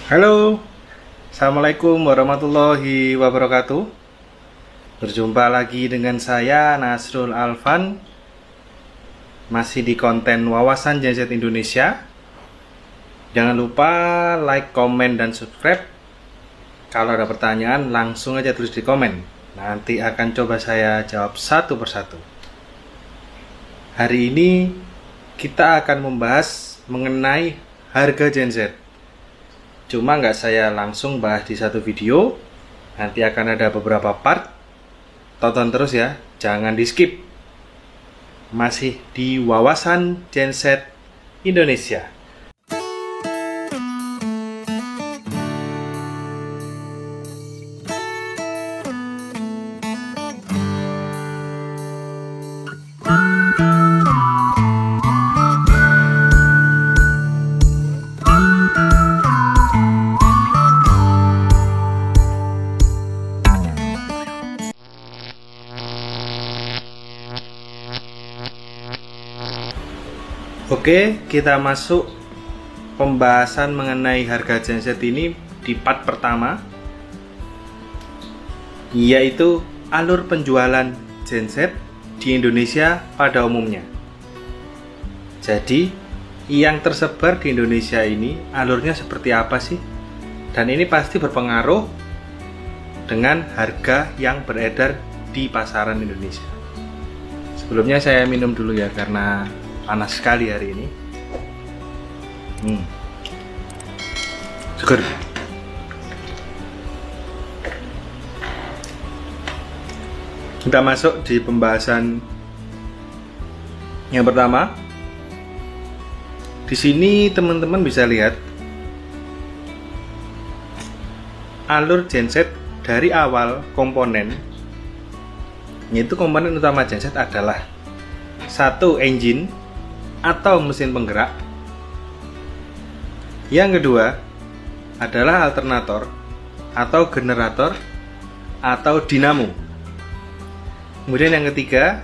Halo, Assalamualaikum warahmatullahi wabarakatuh. Berjumpa lagi dengan saya Nasrul Alfan, masih di konten Wawasan Genset Indonesia. Jangan lupa like, komen, dan subscribe. Kalau ada pertanyaan langsung aja tulis di komen. Nanti akan coba saya jawab satu persatu. Hari ini kita akan membahas mengenai harga genset. Cuma nggak saya langsung bahas di satu video, nanti akan ada beberapa part. Tonton terus ya, jangan di skip. Masih di Wawasan Genset Indonesia. Oke, kita masuk pembahasan mengenai harga genset ini di part pertama, yaitu alur penjualan genset di Indonesia pada umumnya. Jadi, yang tersebar di Indonesia ini alurnya seperti apa sih? Dan ini pasti berpengaruh dengan harga yang beredar di pasaran Indonesia. Sebelumnya saya minum dulu ya, karena panas sekali hari ini. Seger. Kita masuk di pembahasan yang pertama. Di sini teman-teman bisa lihat alur genset dari awal komponen. Yaitu komponen utama genset adalah satu, engine atau mesin penggerak. Yang kedua adalah alternator atau generator atau dinamo. Kemudian yang ketiga,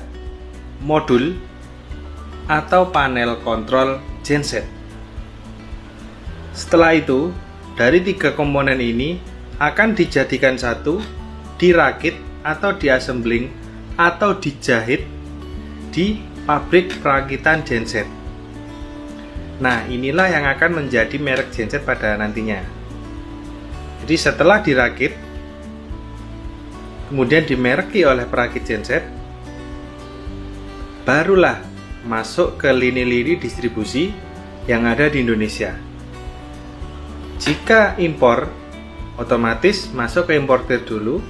modul atau panel kontrol genset. Setelah itu, dari tiga komponen ini akan dijadikan satu, dirakit atau diassembling atau dijahit di pabrik perakitan genset. Nah, inilah yang akan menjadi merek genset pada nantinya. Jadi setelah dirakit, kemudian dimereki oleh perakit genset, barulah masuk ke lini-lini distribusi yang ada di Indonesia. Jika impor, otomatis masuk ke importer dulu,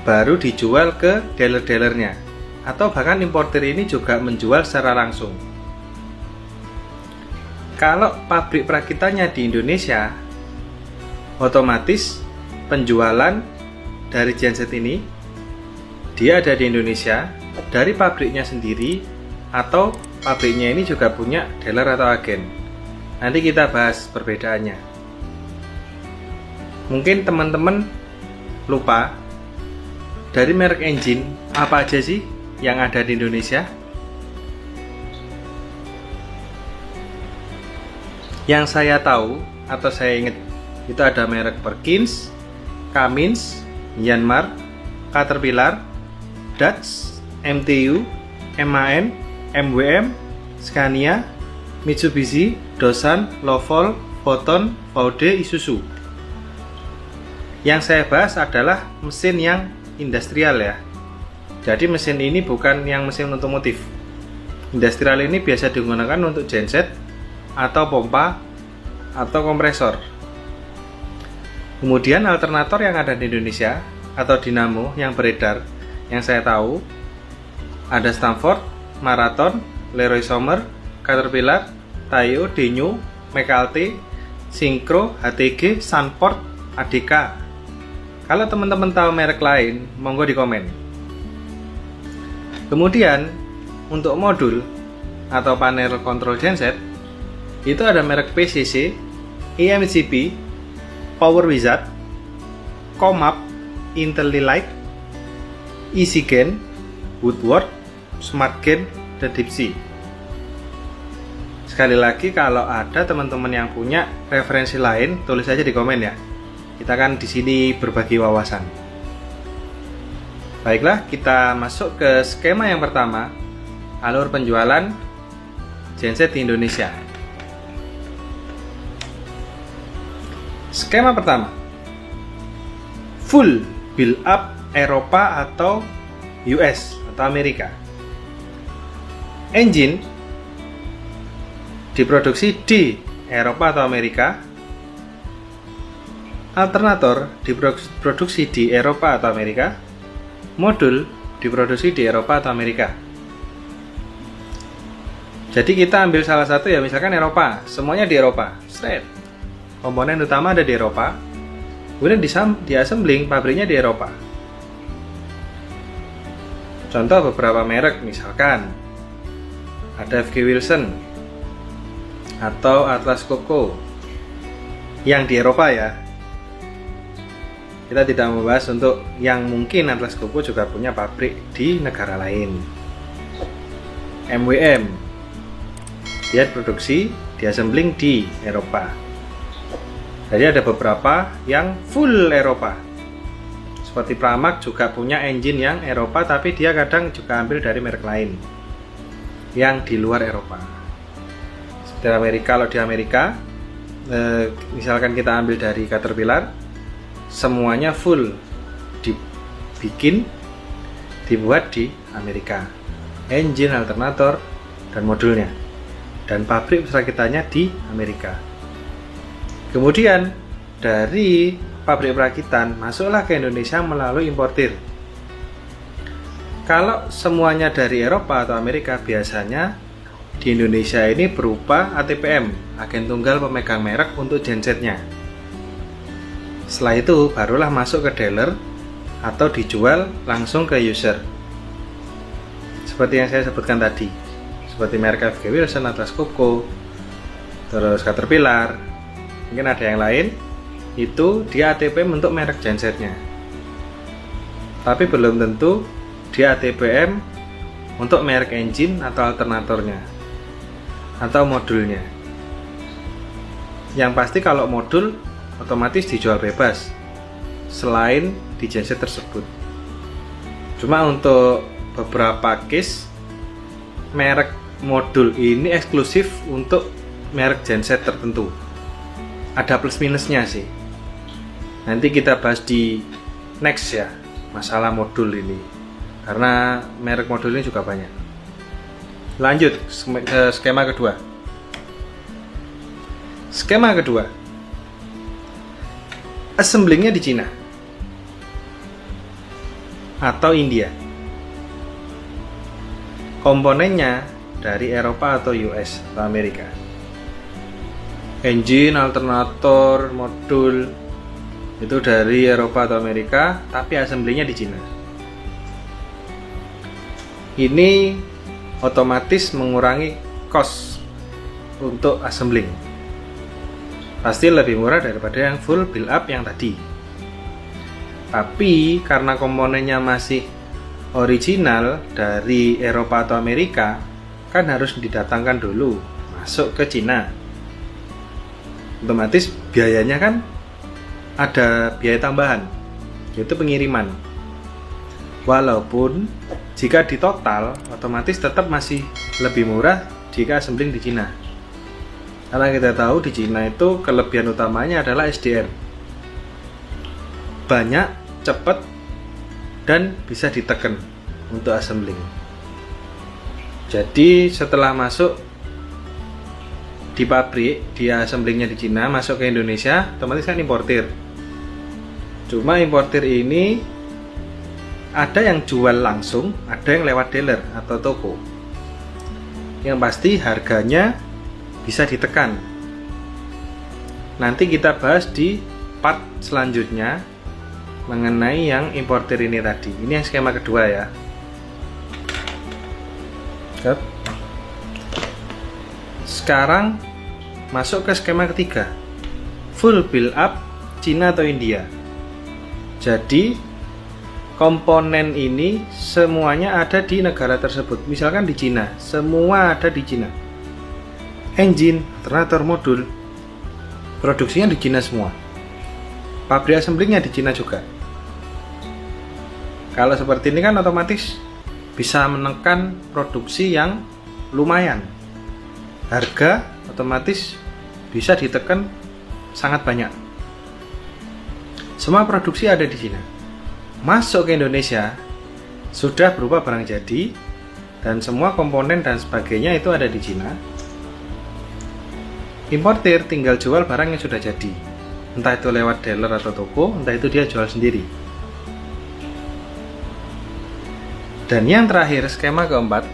baru dijual ke dealer-dealernya. Atau bahkan importer ini juga menjual secara langsung. Kalau pabrik perakitannya di Indonesia, otomatis penjualan dari genset ini dia ada di Indonesia dari pabriknya sendiri, atau pabriknya ini juga punya dealer atau agen. Nanti kita bahas perbedaannya. Mungkin teman-teman lupa, dari merek engine apa aja sih yang ada di Indonesia? Yang saya tahu atau saya ingat itu ada merek Perkins, Cummins, Yanmar, Caterpillar, Dutch, MTU, MAN, MWM, Scania, Mitsubishi, Dosan, Lovol, Foton, Vaude, Isuzu. Yang saya bahas adalah mesin yang industrial ya. Jadi mesin ini bukan yang mesin otomotif. Industrial ini biasa digunakan untuk genset atau pompa atau kompresor. Kemudian alternator yang ada di Indonesia atau dinamo yang beredar, yang saya tahu ada Stamford, Marathon, Leroy Somer, Caterpillar, Tayo, Denyo, McAlte, Syncro, HTG, Sanford, ADK. Kalau teman-teman tahu merek lain, monggo di komen. Kemudian untuk modul atau panel kontrol genset itu ada merek PCC, EMCP, Power Wizard, Comap, Intellilight, EasyGain, Woodward, SmartGain, dan Dipsy. Sekali lagi, kalau ada teman-teman yang punya referensi lain, tulis aja di komen ya. Kita kan di sini berbagi wawasan. Baiklah, kita masuk ke skema yang pertama, alur penjualan genset di Indonesia. Skema pertama, full build up Eropa atau US atau Amerika. Engine diproduksi di Eropa atau Amerika. Alternator diproduksi di Eropa atau Amerika. Modul diproduksi di Eropa atau Amerika. Jadi kita ambil salah satu ya, misalkan Eropa, semuanya di Eropa. Straight. Komponen utama ada di Eropa. Kemudian di assembling pabriknya di Eropa. Contoh beberapa merek, misalkan ada FG Wilson atau Atlas Copco yang di Eropa ya. Kita tidak membahas untuk yang mungkin Atlas Copco juga punya pabrik di negara lain. MWM, dia produksi, di assembling di Eropa. Jadi ada beberapa yang full Eropa. Seperti Pramac juga punya engine yang Eropa, tapi dia kadang juga ambil dari merek lain yang di luar Eropa. Seperti Amerika, kalau di Amerika misalkan kita ambil dari Caterpillar, semuanya full dibuat di Amerika. Engine, alternator, dan modulnya. Dan pabrik perakitannya di Amerika. Kemudian dari pabrik perakitan masuklah ke Indonesia melalui importir. Kalau semuanya dari Eropa atau Amerika, biasanya di Indonesia ini berupa ATPM, agen tunggal pemegang merek untuk gensetnya. Setelah itu barulah masuk ke dealer atau dijual langsung ke user. Seperti yang saya sebutkan tadi, seperti merek FG Wilson, Atlas Copco, terus Caterpillar, mungkin ada yang lain, itu dia ATPM untuk merek gensetnya. Tapi belum tentu dia ATPM untuk merek engine atau alternatornya atau modulnya. Yang pasti kalau modul otomatis dijual bebas selain di genset tersebut. Cuma untuk beberapa case merek modul ini eksklusif untuk merek genset tertentu. Ada plus minusnya sih. Nanti kita bahas di next ya, masalah modul ini. Karena merek modul ini juga banyak. Lanjut ke skema kedua. Skema kedua, assemblingnya di Cina atau India. Komponennya dari Eropa atau US atau Amerika. Engine, alternator, modul itu dari Eropa atau Amerika, tapi assemblingnya di Cina. Ini otomatis mengurangi cost untuk assembling. Pasti lebih murah daripada yang full build up yang tadi. Tapi karena komponennya masih original dari Eropa atau Amerika, kan harus didatangkan dulu masuk ke Cina. Otomatis biayanya kan ada biaya tambahan, yaitu pengiriman. Walaupun jika di total otomatis tetap masih lebih murah jika assembling di Cina. Karena kita tahu di Cina itu kelebihan utamanya adalah SDM. Banyak, cepat, dan bisa diteken untuk assembling. Jadi setelah masuk di pabrik, dia assemblingnya di Cina, masuk ke Indonesia, otomatis kan importir. Cuma importir ini ada yang jual langsung, ada yang lewat dealer atau toko. Yang pasti harganya bisa ditekan. Nanti kita bahas di part selanjutnya mengenai yang importir ini tadi. Ini yang skema kedua ya. Sekarang masuk ke skema ketiga, full build up Cina atau India. Jadi komponen ini semuanya ada di negara tersebut. Misalkan di Cina, semua ada di Cina. engine, alternator, modul, produksinya di Cina semua. Pabrik assemblingnya di Cina juga. Kalau seperti ini kan otomatis bisa menekan produksi yang lumayan. Harga otomatis bisa ditekan sangat banyak. Semua produksi ada di Cina. Masuk ke Indonesia sudah berupa barang jadi dan semua komponen dan sebagainya itu ada di Cina. Importir tinggal jual barang yang sudah jadi. Entah itu lewat dealer atau toko, entah itu dia jual sendiri. Dan yang terakhir, skema keempat.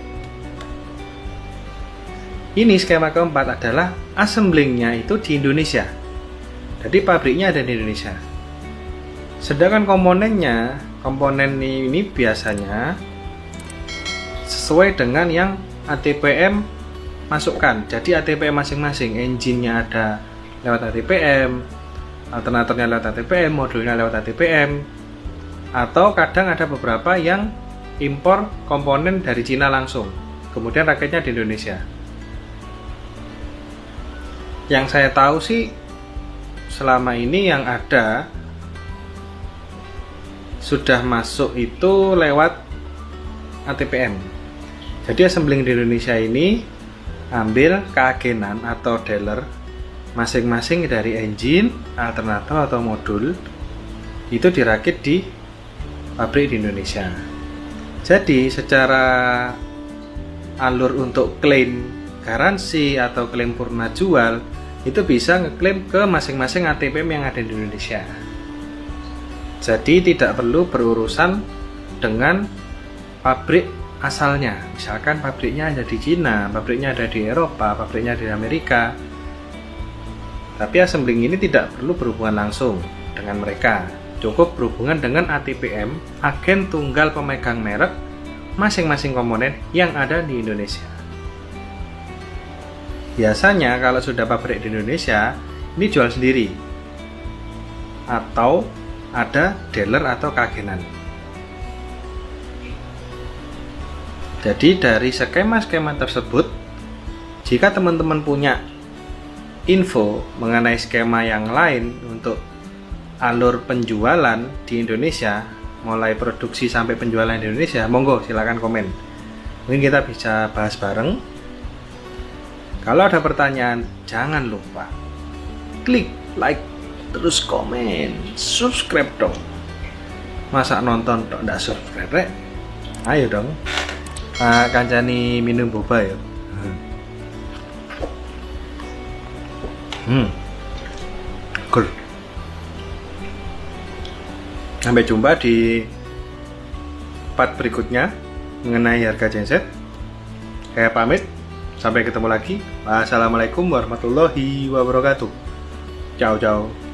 Ini skema keempat adalah assemblingnya itu di Indonesia. Jadi pabriknya ada di Indonesia. Sedangkan komponen ini biasanya sesuai dengan yang ATPM masukkan. Jadi ATPM masing-masing, engine-nya ada lewat ATPM, alternatornya lewat ATPM, modulnya lewat ATPM, atau kadang ada beberapa yang impor komponen dari Cina langsung, kemudian raketnya di Indonesia. Yang saya tahu sih selama ini yang ada sudah masuk itu lewat ATPM. Jadi assembling di Indonesia ini ambil keagenan atau dealer masing-masing dari engine, alternator atau modul, itu dirakit di pabrik di Indonesia. Jadi secara alur untuk klaim garansi atau klaim purna jual itu bisa ngeklaim ke masing-masing ATPM yang ada di Indonesia. Jadi tidak perlu berurusan dengan pabrik asalnya. Misalkan pabriknya ada di Cina, pabriknya ada di Eropa, pabriknya di Amerika. Tapi assembling ini tidak perlu berhubungan langsung dengan mereka. Cukup berhubungan dengan ATPM, agen tunggal pemegang merek masing-masing komponen yang ada di Indonesia. Biasanya kalau sudah pabrik di Indonesia, ini jual sendiri atau ada dealer atau keagenan. Jadi dari skema-skema tersebut, jika teman-teman punya info mengenai skema yang lain untuk alur penjualan di Indonesia, mulai produksi sampai penjualan di Indonesia, monggo silakan komen. Mungkin kita bisa bahas bareng. Kalau ada pertanyaan, jangan lupa klik like, terus komen, subscribe dong. Masa nonton kok nggak subscribe rek? Ayo dong, kancani minum boba ya. Cool. Sampai jumpa di part berikutnya mengenai harga genset. Saya pamit, sampai ketemu lagi. Wassalamualaikum warahmatullahi wabarakatuh. Ciao ciao.